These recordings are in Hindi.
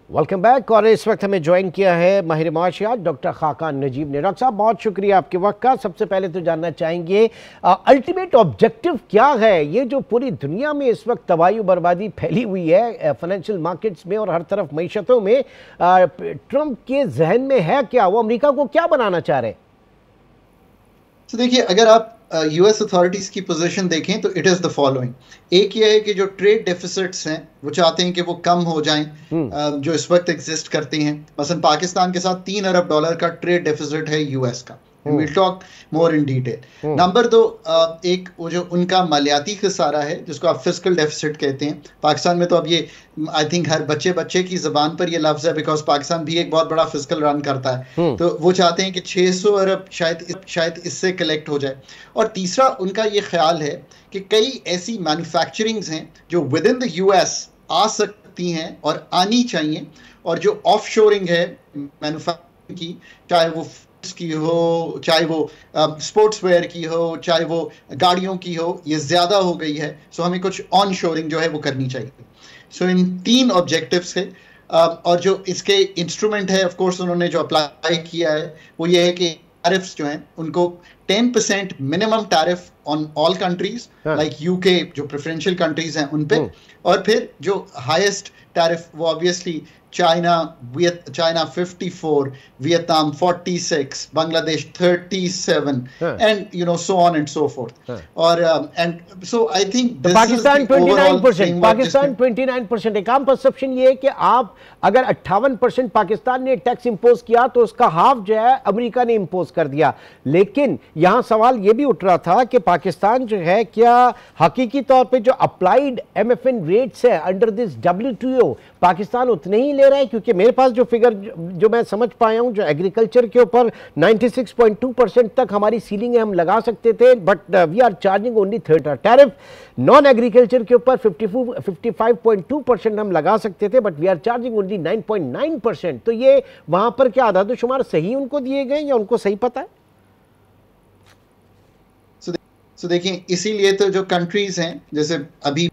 Welcome back. और इस वक्त हमें ज्वाइन किया है माहिर माशियात डॉक्टर खाकान नजीब ने। डॉक्टर साहब बहुत शुक्रिया आपके वक्त का। सबसे पहले तो जानना चाहेंगे अल्टीमेट ऑब्जेक्टिव क्या है? ये जो पूरी दुनिया में इस वक्त तबाही बर्बादी फैली हुई है फाइनेंशियल मार्केट्स में और हर तरफ मईशतों में, ट्रंप के जहन में है क्या? वो अमेरिका को क्या बनाना चाह रहे हैं? तो देखिए, अगर आप यूएस अथॉरिटीज की पोजीशन देखें तो इट इज़ द फॉलोइंग। एक ये है कि जो ट्रेड डेफिसिट्स हैं वो चाहते हैं कि वो कम हो जाएं, जो इस वक्त एग्जिस्ट करते हैं। मसलन पाकिस्तान के साथ $3 अरब का ट्रेड डेफिसिट है यूएस का। We'll talk more in detail. Number 2, एक वो जो उनका मालियाती खसारा है जिसको आप फिस्कल डेफिसिट कहते हैं। पाकिस्तान में तो अब ये आई थिंक हर बच्चे की ज़बान पर ये लफ्ज़ है, बिकॉज पाकिस्तान भी एक बहुत बड़ा फिस्कल रन करता है। तो वो चाहते हैं कि 600 अरब शायद इससे कलेक्ट हो जाए। और तीसरा उनका ये ख्याल है कि कई ऐसी मैन्युफैक्चरिंग्स हैं जो विद इन द यूएस आ सकती हैं और आनी चाहिए, और जो ऑफ शोरिंग है मैन्युफैक्चरिंग की, चाहे वो की हो, चाहे वो स्पोर्ट्स वेयर की हो, चाहे वो गाड़ियों की हो, ये ज़्यादा हो गई है। सो हमें कुछ ऑन शोरिंग जो है वो करनी चाहिए। सो इन 3 ऑब्जेक्टिव्स है। और जो इसके इंस्ट्रूमेंट है, ऑफ कोर्स उन्होंने जो अप्लाई किया है वो ये है कि टैरिफ्स जो हैं उनको 10% minimum tariff on all countries like UK, जो प्रेफरेंशियल कंट्रीज हैं उन पे, और फिर जो हाईएस्ट टैरिफ वो obviously China 54, Vietnam 46, Bangladesh 37, and so on and so forth. और and so I think this Pakistan is the 29%, Pakistan 29%। एक आम परसेप्शन ये है कि आप अगर 58% पाकिस्तान ने टैक्स इंपोज किया तो उसका हाफ जो है अमेरिका ने इंपोज कर दिया। लेकिन यहां सवाल ये भी उठ रहा था कि पाकिस्तान जो है क्या हकीकी तौर पे जो अप्लाइड MFN रेट्स है अंडर दिस WTO पाकिस्तान उतने ही ले रहा है? क्योंकि मेरे पास जो फिगर जो मैं समझ पाया हूं, जो एग्रीकल्चर के ऊपर 96.2% तक हमारी सीलिंग है, हम लगा सकते थे, but we are charging only 30 tariff. Non agriculture के ऊपर 55.2% हम लगा सकते थे, but we are charging only 9.9%। तो ये वहां पर क्या आदाद शुमार सही उनको दिए गए या उनको सही पता है? तो देखिए, इसीलिए तो जो कंट्रीज हैं, जैसे अभी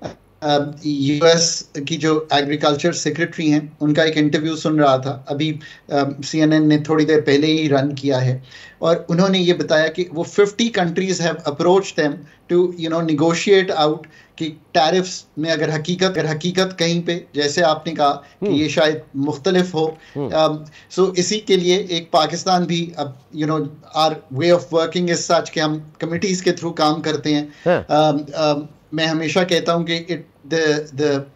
यूएस की जो एग्रीकल्चर सेक्रेटरी हैं उनका एक इंटरव्यू सुन रहा था, अभी CNN ने थोड़ी देर पहले ही रन किया है, और उन्होंने ये बताया कि वो 50 countries have approached them to negotiate out कि टैरिफ्स में अगर हकीकत कहीं पे, जैसे आपने कहा कि ये शायद मुख्तलिफ हो। सो इसी के लिए एक पाकिस्तान भी अब our way of working is such कि हम कमिटीज के थ्रू काम करते हैं। मैं हमेशा कहता हूं कि the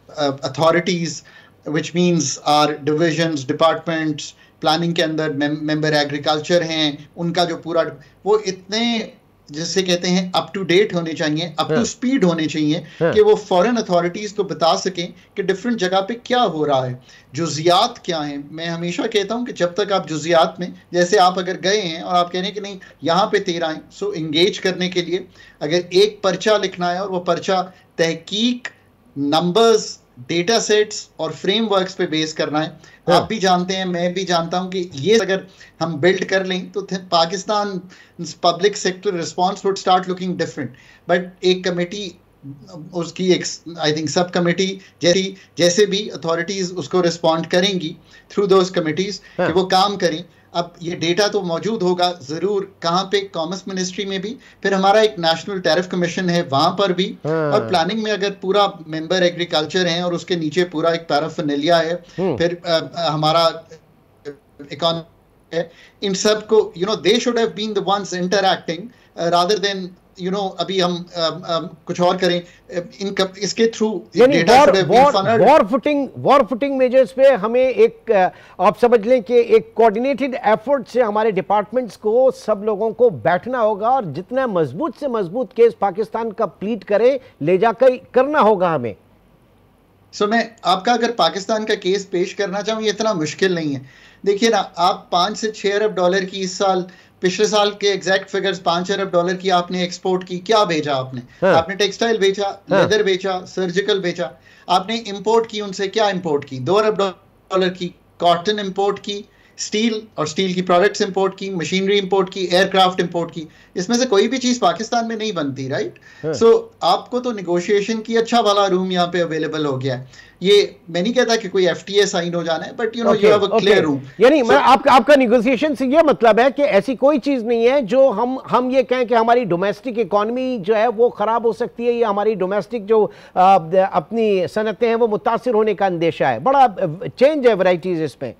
authorities which means our divisions, departments, planning के अंदर मेंबर एग्रीकल्चर हैं, उनका जो पूरा वो इतने जिसे कहते हैं अप टू डेट होने चाहिए, अप टू स्पीड होने चाहिए कि वो फॉरेन अथॉरिटीज को बता सकें कि डिफरेंट जगह पे क्या हो रहा है, जुजियात क्या हैं। मैं हमेशा कहता हूं कि जब तक आप जुजियात में, जैसे आप अगर गए हैं और आप कह रहे हैं कि नहीं यहाँ पे 13 हैं, सो इंगेज करने के लिए अगर एक पर्चा लिखना है और वो पर्चा तहकीक, नंबर्स, डेटा सेट्स और फ्रेमवर्क्स पे बेस करना है, आप भी जानते हैं, मैं भी जानता हूं कि ये अगर हम बिल्ड कर लें तो Pakistan public sector response would start looking different. But एक कमेटी, उसकी एक आई थिंक सब कमेटी जैसे भी अथॉरिटीज उसको रिस्पॉन्ड करेंगी थ्रू दोज कमिटीज कि वो काम करें। अब ये डेटा तो मौजूद होगा ज़रूर, कहाँ पे, कॉमर्स मिनिस्ट्री में भी, फिर हमारा एक नेशनल टैरिफ कमीशन है वहाँ पर भी, और प्लानिंग में अगर पूरा मेंबर एग्रीकल्चर है और उसके नीचे पूरा एक पैराफर्नेलिया है, फिर हमारा इकोनॉमी है, इन सब को they should have been the ones interacting rather than अभी हम कुछ और करें इसके थ्रू। वॉर फुटिंग मेजर्स पे हमें एक आप समझ लें कि एक कोऑर्डिनेटेड एफर्ट से हमारे डिपार्टमेंट्स को, सब लोगों को बैठना होगा और जितना मजबूत से मजबूत केस पाकिस्तान का प्लीड करे ले जाकर करना होगा हमें। मैं आपका अगर पाकिस्तान का केस पेश करना चाहूँ, ये इतना मुश्किल नहीं है। देखिए ना, आप 5 से 6 अरब डॉलर की इस साल, पिछले साल के एग्जैक्ट फिगर्स 5 अरब डॉलर की आपने एक्सपोर्ट की। क्या बेचा आपने? आपने टेक्सटाइल बेचा, लेदर बेचा, सर्जिकल बेचा। आपने इंपोर्ट की उनसे, क्या इंपोर्ट की? 2 अरब डॉलर की कॉटन इंपोर्ट की, स्टील और स्टील की प्रोडक्ट्स इंपोर्ट की, मशीनरी इंपोर्ट की, एयरक्राफ्ट इंपोर्ट की, इसमें से कोई भी चीज पाकिस्तान में नहीं बनती, राइट? सो आपको तो निगोशिएशन की अच्छा वाला रूम यहाँ पे अवेलेबल हो गया है। ये मैं नहीं कहता कि कोई एफटीए साइन हो जाना है, but you know you have a clear room. यानी मैं आपका निगोशिएशन से ये मतलब है कि ऐसी कोई चीज नहीं है जो हम ये कहें कि हमारी डोमेस्टिक इकोनॉमी जो है वो खराब हो सकती है या हमारी डोमेस्टिक जो अपनी सनतें हैं वो मुतासिर होने का अंदेशा है। बड़ा चेंज है वैरायटीज इसमें।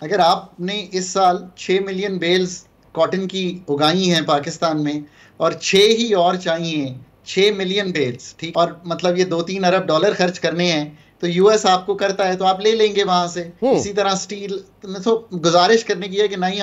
अगर आपने इस साल 6 मिलियन बेल्स कॉटन की उगाई हैं पाकिस्तान में, और 6 ही और चाहिए, 6 मिलियन बेल्स, ठीक, और मतलब ये 2-3 अरब डॉलर खर्च करने हैं, तो यूएस आपको करता है तो आप ले लेंगे वहां से। इसी तरह स्टील तो गुजारिश करने की है कि नहीं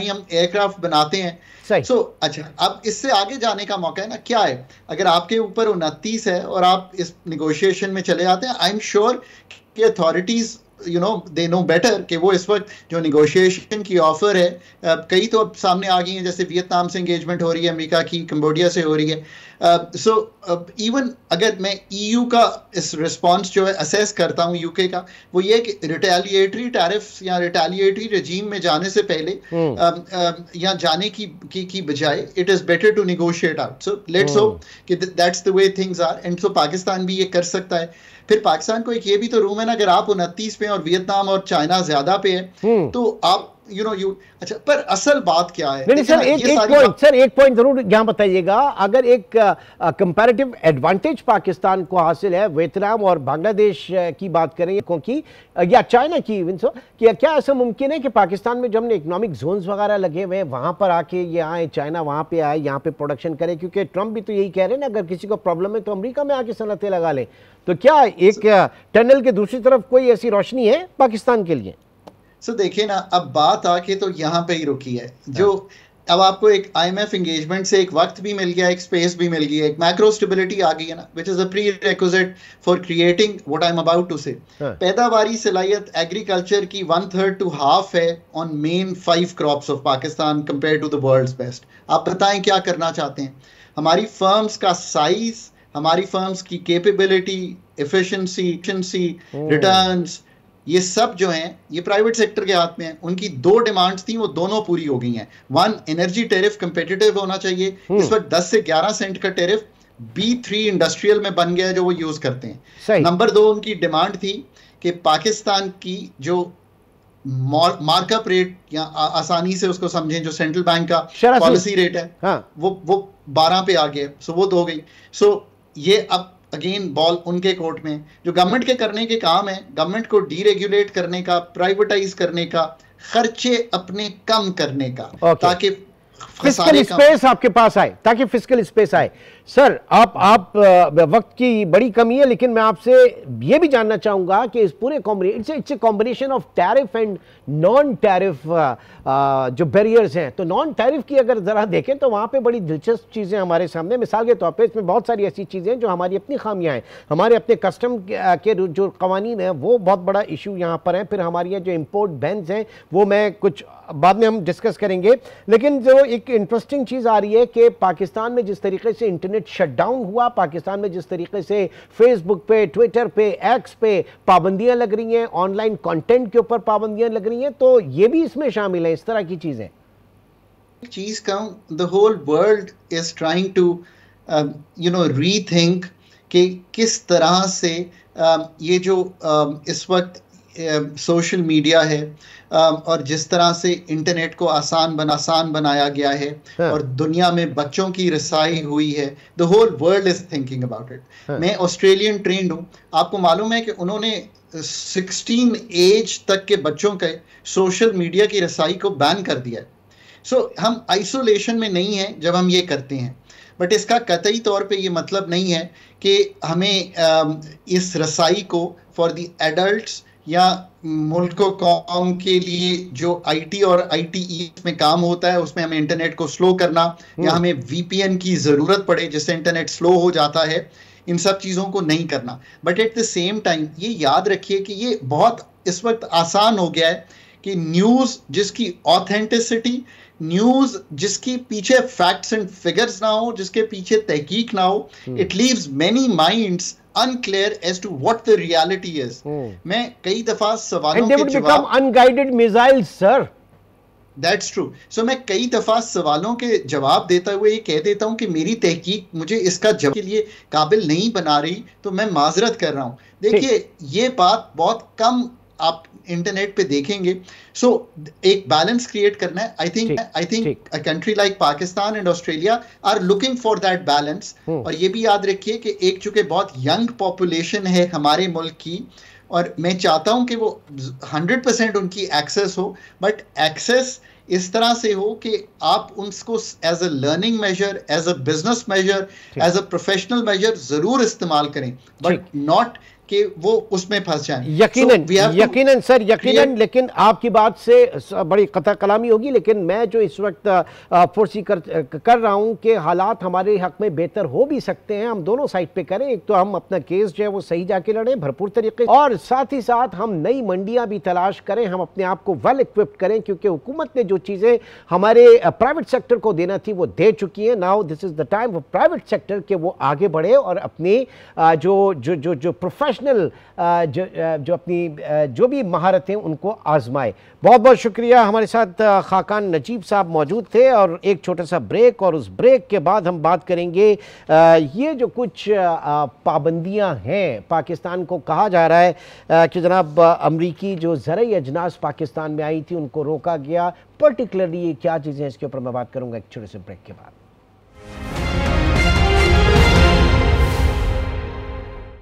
हम एयरक्राफ्ट बनाते हैं। सो अच्छा, अब इससे आगे जाने का मौका है ना, क्या है, अगर आपके ऊपर 29 है और आप इस निगोशिएशन में चले जाते हैं, आई एम श्योर कि authorities you know they know better कि वो इस वक्त जो निगोशिएशन की ऑफर है, कई तो अब सामने आ गई हैं, जैसे वियतनाम से एंगेजमेंट हो रही है अमेरिका की, कंबोडिया से हो रही है। सो इवन अगर मैं ईयू का इस रिस्पांस जो है असेस करता हूँ यूके का, वो ये कि रिटेलिएटरी टैरिफ्स या रिटेलिएटरी रजीम में जाने से पहले या जाने की बजाय it is better to negotiate out. So let's hope कि that's the way things are, and so Pakistan भी ये कर सकता है। फिर पाकिस्तान को एक ये भी तो रूम है ना, अगर आप 29 पे और वियतनाम और चाइना ज्यादा पे है तो आप अच्छा, पर असल बात क्या है? नहीं सर, एक पॉइंट जरूर यहां बताइएगा। अगर एक कंपैरेटिव एडवांटेज पाकिस्तान को हासिल है वियतनाम और बांग्लादेश की बात करें क्योंकि या चाइना की इवन सो, कि क्या ऐसा मुमकिन है कि पाकिस्तान में जो हमने इकोनॉमिक जोन्स वगैरह लगे हुए हैं वहां पर आके ये आए, चाइना वहां पे आए, यहाँ पे प्रोडक्शन करे? क्योंकि ट्रंप भी तो यही कह रहे हैं ना, अगर किसी को प्रॉब्लम है तो अमेरिका में आके सनतें लगा ले। तो क्या एक टनल के दूसरी तरफ कोई ऐसी रोशनी है पाकिस्तान के लिए? सो देखिए ना, अब बात आके तो यहाँ पे ही रुकी है। जो अब आपको एक IMF एंगेजमेंट से एक वक्त भी मिल गया, एक स्पेस भी मिल गया, एक मैक्रो स्टेबिलिटी आ गई है ना, which is a prerequisite for creating what I am about to say. पैदावारी सलाहियत एग्रीकल्चर की 1/3 to half है on main 5 crops of Pakistan compare to the world's best. आप बताएं क्या करना चाहते हैं? हमारी फर्म्स का साइज, हमारी फर्म्स की कैपेबिलिटी, एफिशिएंसी, रिटर्न्स, ये सब जो हैं ये प्राइवेट सेक्टर के हाथ में है। उनकी 2 डिमांड्स थी, वो दोनों पूरी हो गई हैं। 1, एनर्जी टेरिफ कंपेटिटिव होना चाहिए। इस वक्त 10 से 11 सेंट का टेरिफ B3 इंडस्ट्रियल में बन गया है जो वो यूज करते हैं। नंबर 2, उनकी डिमांड थी कि पाकिस्तान की जो मार्कअप रेट, या आसानी से उसको समझें, जो सेंट्रल बैंक का पॉलिसी रेट है, वो 12 पे आ गया। सो वो 2 हो गई। सो ये अब अगेन बॉल उनके कोर्ट में। जो गवर्नमेंट के करने के काम है, गवर्नमेंट को डीरेगुलेट करने का, प्राइवेटाइज करने का, खर्चे अपने कम करने का, ताकि फिस्कल स्पेस आपके पास आए, ताकि फिस्कल स्पेस आए। सर, आप वक्त की बड़ी कमी है, लेकिन मैं आपसे ये भी जानना चाहूंगा कि इस पूरे it's a combination of tariff and non tariff जो बैरियर्स हैं। तो नॉन टैरिफ की अगर जरा देखें तो वहां पे बड़ी दिलचस्प चीजें हमारे सामने, मिसाल के तौर पे इसमें बहुत सारी ऐसी चीजें जो हमारी अपनी खामियां हैं। हमारे अपने कस्टम के जो कवानीन है वो बहुत बड़ा इशू यहाँ पर है। फिर हमारी जो इम्पोर्ट बैन्स हैं वो मैं कुछ बाद में हम डिस्कस करेंगे। लेकिन जो एक इंटरेस्टिंग चीज आ रही है कि पाकिस्तान में जिस तरीके से इंटरनेट शटडाउन हुआ, पाकिस्तान में जिस तरीके से फेसबुक पे, ट्विटर पे, एक्स पे पाबंदियां लग रही हैं, ऑनलाइन कंटेंट के ऊपर पाबंदियां लग रही हैं, तो ये भी इसमें शामिल है, इस तरह की चीजें। चीज कहूं, the whole world is trying to rethink कि किस तरह से ये जो इस वक्त सोशल मीडिया है और जिस तरह से इंटरनेट को आसान बनाया गया है और दुनिया में बच्चों की रसाई हुई है, the whole world is thinking about it. मैं ऑस्ट्रेलियन ट्रेंड हूँ, आपको मालूम है कि उन्होंने 16 एज तक के बच्चों के सोशल मीडिया की रसाई को बैन कर दिया है। सो हम आइसोलेशन में नहीं हैं जब हम ये करते हैं, बट इसका कतई तौर पे ये मतलब नहीं है कि हमें इस रसाई को फॉर द एडल्ट्स या मुल्क कौम के लिए जो आईटी और आईटीई में काम होता है उसमें हमें इंटरनेट को स्लो करना या हमें वीपीएन की ज़रूरत पड़े जिससे इंटरनेट स्लो हो जाता है, इन सब चीज़ों को नहीं करना। But at the same time ये याद रखिए कि ये बहुत इस वक्त आसान हो गया है कि न्यूज़ जिसकी ऑथेंटिसिटी, न्यूज़ जिसकी पीछे फैक्ट्स एंड फिगर्स ना हो, जिसके पीछे तहकीक ना हो, it leaves many minds unclear as to what the reality is. मैं कई दफा सवालों के जवाब unguided missiles, sir. That's true. So मैं कई दफा सवालों के जवाब देता हुए ये कह देता हूं कि मेरी तहकीक मुझे इसका जवाब के लिए काबिल नहीं बना रही, तो मैं माजरत कर रहा हूं. देखिए ये बात बहुत कम आप इंटरनेट पे देखेंगे. सो एक बैलेंस क्रिएट करना है. I think a country like Pakistan and Australia are looking for that balance. और ये भी याद रखिए कि एक चूंकि बहुत यंग पॉपुलेशन है हमारे मुल्क की, और मैं चाहता हूं कि वो 100% उनकी एक्सेस हो, बट एक्सेस इस तरह से हो कि आप उनको as a learning major, as a business major, as a professional major जरूर इस्तेमाल करें, बट नॉट कि वो उसमें फंस जाएं. यकीनन सर, यकीनन. लेकिन आपकी बात से बड़ी कता कलामी होगी, लेकिन मैं जो इस वक्त फोर्सी कर रहा हूं कि हालात हमारे हक में बेहतर हो भी सकते हैं. हम दोनों साइड पे करें. एक तो हम अपना केस जो है वो सही जाके लड़ें भरपूर तरीके, और साथ ही साथ हम नई मंडियां भी तलाश करें, हम अपने आप को वेल इक्विप्ड करें, क्योंकि हुकूमत ने जो चीजें हमारे प्राइवेट सेक्टर को देना थी वो दे चुकी है. Now this is the time for private sector के वो आगे बढ़े और अपनी जो प्रोफेशनल जो अपनी जो भी महारतें उनको आजमाए. बहुत बहुत शुक्रिया. हमारे साथ खाकान नजीब साहब मौजूद थे. और एक छोटा सा ब्रेक, और उस ब्रेक के बाद हम बात करेंगे ये जो कुछ पाबंदियां हैं. पाकिस्तान को कहा जा रहा है कि जनाब अमरीकी जो ज़रई अजनास पाकिस्तान में आई थी उनको रोका गया. पर्टिकुलरली ये क्या चीज़ें, इसके ऊपर मैं बात करूंगा एक छोटे से ब्रेक के बाद.